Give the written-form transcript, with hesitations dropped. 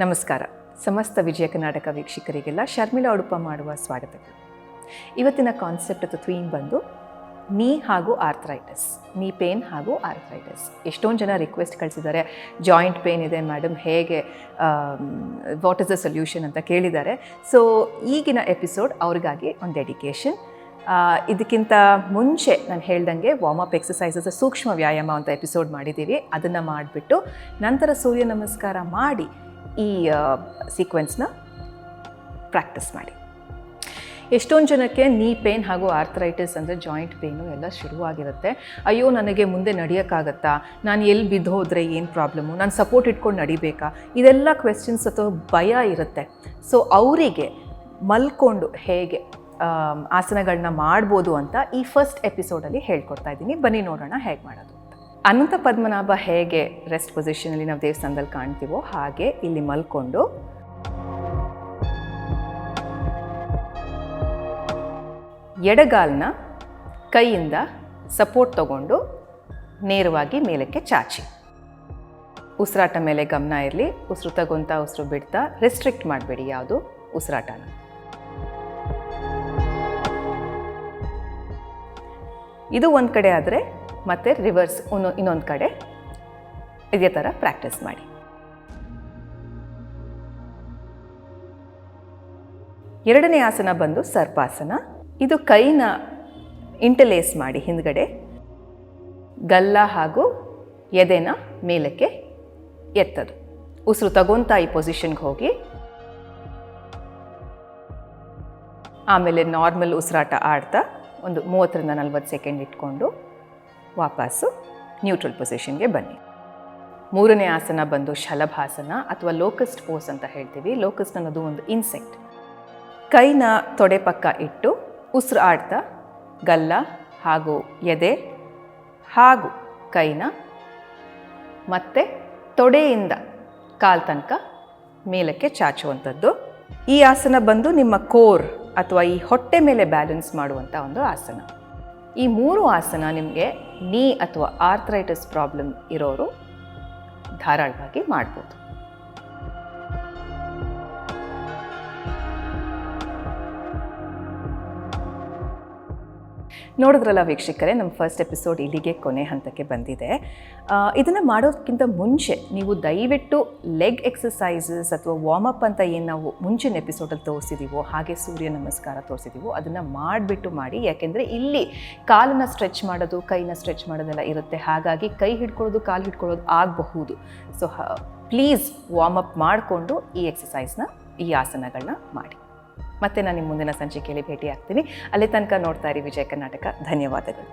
ನಮಸ್ಕಾರ. ಸಮಸ್ತ ವಿಜಯ ಕರ್ನಾಟಕ ವೀಕ್ಷಕರಿಗೆಲ್ಲ ಶರ್ಮಿಳಾ ಉಡುಪ ಮಾಡುವ ಸ್ವಾಗತಗಳು. ಇವತ್ತಿನ ಕಾನ್ಸೆಪ್ಟ್ ಅಥವಾ ಥೀಮ್ ಬಂದು ನೀ ಹಾಗೂ ಆರ್ಥ್ರೈಟಿಸ್, ನೀ ಪೇನ್ ಹಾಗೂ ಆರ್ಥ್ರೈಟಿಸ್. ಎಷ್ಟೊಂದು ಜನ ರಿಕ್ವೆಸ್ಟ್ ಕಳಿಸಿದ್ದಾರೆ, ಜಾಯಿಂಟ್ ಪೇನ್ ಇದೆ ಮೇಡಮ್, ಹೇಗೆ ವಾಟ್ ಇಸ್ ದ ಸೊಲ್ಯೂಷನ್ ಅಂತ ಕೇಳಿದ್ದಾರೆ. ಸೊ ಈಗಿನ ಎಪಿಸೋಡ್ ಅವ್ರಿಗಾಗಿ ಒಂದು ಡೆಡಿಕೇಶನ್. ಇದಕ್ಕಿಂತ ಮುಂಚೆ ನಾನು ಹೇಳ್ದಂಗೆ ವಾರ್ಮಪ್ ಎಕ್ಸಸೈಸಸ್ ಸೂಕ್ಷ್ಮ ವ್ಯಾಯಾಮ ಅಂತ ಎಪಿಸೋಡ್ ಮಾಡಿದ್ದೀವಿ. ಅದನ್ನು ಮಾಡಿಬಿಟ್ಟು ನಂತರ ಸೂರ್ಯ ನಮಸ್ಕಾರ ಮಾಡಿ ಈ ಸೀಕ್ವೆನ್ಸ್ನ ಪ್ರಾಕ್ಟೀಸ್ ಮಾಡಿ. ಎಷ್ಟೊಂದು ಜನಕ್ಕೆ ನೀ ಪೇನ್ ಹಾಗೂ ಆರ್ಥ್ರೈಟಿಸ್ ಅಂದರೆ ಜಾಯಿಂಟ್ ಪೇನು ಎಲ್ಲ ಶುರುವಾಗಿರುತ್ತೆ. ಅಯ್ಯೋ ನನಗೆ ಮುಂದೆ ನಡೆಯೋಕ್ಕಾಗತ್ತಾ, ನಾನು ಎಲ್ಲಿ ಬಿದ್ದು ಹೋದರೆ ಏನು ಪ್ರಾಬ್ಲಮ್ಮು, ನಾನು ಸಪೋರ್ಟ್ ಇಟ್ಕೊಂಡು ನಡಿಬೇಕಾ, ಇದೆಲ್ಲ ಕ್ವೆಶ್ಚನ್ಸ್ ಅಥವಾ ಭಯ ಇರುತ್ತೆ. ಸೊ ಅವರಿಗೆ ಮಲ್ಕೊಂಡು ಹೇಗೆ ಆಸನಗಳನ್ನ ಮಾಡ್ಬೋದು ಅಂತ ಈ ಫಸ್ಟ್ ಎಪಿಸೋಡಲ್ಲಿ ಹೇಳ್ಕೊಡ್ತಾ ಇದ್ದೀನಿ. ಬನ್ನಿ ನೋಡೋಣ ಹೇಗೆ ಮಾಡೋದು ಅಂತ. ಅನಂತ ಪದ್ಮನಾಭ ಹೇಗೆ ರೆಸ್ಟ್ ಪೊಸಿಷನಲ್ಲಿ ನಾವು ದೇವಸ್ಥಾನದಲ್ಲಿ ಕಾಣ್ತೀವೋ ಹಾಗೆ ಇಲ್ಲಿ ಮಲ್ಕೊಂಡು ಎಡಗಾಲನ್ನ ಕೈಯಿಂದ ಸಪೋರ್ಟ್ ತಗೊಂಡು ನೇರವಾಗಿ ಮೇಲಕ್ಕೆ ಚಾಚಿ. ಉಸಿರಾಟ ಮೇಲೆ ಗಮನ ಇರಲಿ. ಉಸಿರು ತಗೊಂತ ಉಸಿರು ಬಿಡ್ತಾ ರೆಸ್ಟ್ರಿಕ್ಟ್ ಮಾಡಬೇಡಿ ಯಾವುದು ಉಸಿರಾಟನ. ಇದು ಒಂದು ಕಡೆ ಆದರೆ ಮತ್ತೆ ರಿವರ್ಸ್ ಇನ್ನೊಂದು ಕಡೆ ಇದೇ ಥರ ಪ್ರಾಕ್ಟೀಸ್ ಮಾಡಿ. ಎರಡನೇ ಆಸನ ಬಂದು ಸರ್ಪಾಸನ. ಇದು ಕೈನ ಇಂಟರ್ಲೇಸ್ ಮಾಡಿ ಹಿಂದ್ಗಡೆ ಗಲ್ಲ ಹಾಗೂ ಎದೆನ ಮೇಲಕ್ಕೆ ಎತ್ತದು. ಉಸಿರು ತಗೊಂತ ಈ ಪೊಸಿಷನ್ಗೆ ಹೋಗಿ ಆಮೇಲೆ ನಾರ್ಮಲ್ ಉಸಿರಾಟ ಆಡ್ತಾ ಒಂದು 30ರಿಂದ 40 ಸೆಕೆಂಡ್ ಇಟ್ಕೊಂಡು ವಾಪಸ್ಸು ನ್ಯೂಟ್ರಲ್ ಪೊಸಿಷನ್ಗೆ ಬನ್ನಿ. ಮೂರನೇ ಆಸನ ಬಂದು ಶಲಭಾಸನ ಅಥವಾ ಲೋಕಸ್ಟ್ ಪೋಸ್ ಅಂತ ಹೇಳ್ತೀವಿ. ಲೋಕಸ್ಟ್ ಅನ್ನೋದು ಒಂದು ಇನ್ಸೆಕ್ಟ್. ಕೈನ ತೊಡೆ ಪಕ್ಕ ಇಟ್ಟು ಉಸಿರು ಆಡ್ತಾ ಗಲ್ಲ ಹಾಗೂ ಎದೆ ಹಾಗೂ ಕೈನ ಮತ್ತೆ ತೊಡೆಯಿಂದ ಕಾಲು ತನಕ ಮೇಲಕ್ಕೆ ಚಾಚುವಂಥದ್ದು. ಈ ಆಸನ ಬಂದು ನಿಮ್ಮ ಕೋರ್ ಅಥವಾ ಈ ಹೊಟ್ಟೆ ಮೇಲೆ ಬ್ಯಾಲೆನ್ಸ್ ಮಾಡುವಂಥ ಒಂದು ಆಸನ. ಈ 3 ಆಸನ ನಿಮಗೆ ನೀ ಅಥವಾ ಆರ್ಥ್ರೈಟಿಸ್ ಪ್ರಾಬ್ಲಮ್ ಇರೋರು ಧಾರಾಳವಾಗಿ ಮಾಡ್ಬೋದು. ನೋಡಿದ್ರಲ್ಲ ವೀಕ್ಷಕರೇ, ನಮ್ಮ ಫಸ್ಟ್ ಎಪಿಸೋಡ್ ಇಲ್ಲಿಗೆ ಕೊನೆ ಹಂತಕ್ಕೆ ಬಂದಿದೆ. ಇದನ್ನು ಮಾಡೋದಕ್ಕಿಂತ ಮುಂಚೆ ನೀವು ದಯವಿಟ್ಟು ಲೆಗ್ ಎಕ್ಸಸೈಸಸ್ ಅಥವಾ ವಾರ್ಮಪ್ ಅಂತ ಏನು ನಾವು ಮುಂಚಿನ ಎಪಿಸೋಡಲ್ಲಿ ತೋರಿಸಿದ್ದೀವೋ ಹಾಗೆ ಸೂರ್ಯ ನಮಸ್ಕಾರ ತೋರಿಸಿದ್ದೀವೋ ಅದನ್ನು ಮಾಡಿಬಿಟ್ಟು ಮಾಡಿ. ಯಾಕೆಂದರೆ ಇಲ್ಲಿ ಕಾಲನ್ನು ಸ್ಟ್ರೆಚ್ ಮಾಡೋದು, ಕೈನ ಸ್ಟ್ರೆಚ್ ಮಾಡೋದೆಲ್ಲ ಇರುತ್ತೆ. ಹಾಗಾಗಿ ಕೈ ಹಿಡ್ಕೊಳ್ಳೋದು, ಕಾಲು ಹಿಡ್ಕೊಳ್ಳೋದು ಆಗಬಹುದು. ಸೊ ಪ್ಲೀಸ್ ವಾರ್ಮಪ್ ಮಾಡಿಕೊಂಡು ಈ ಎಕ್ಸಸೈಸ್ನ, ಈ ಆಸನಗಳನ್ನ ಮಾಡಿ. ಮತ್ತೆ ನಾನು ನಿಮ್ಮ ಮುಂದಿನ ಸಂಚಿಕೆಯಲ್ಲಿ ಭೇಟಿ ಆಗ್ತೀನಿ. ಅಲ್ಲಿ ತನಕ ನೋಡ್ತಾ ಇರಿ ವಿಜಯ ಕರ್ನಾಟಕ. ಧನ್ಯವಾದಗಳು.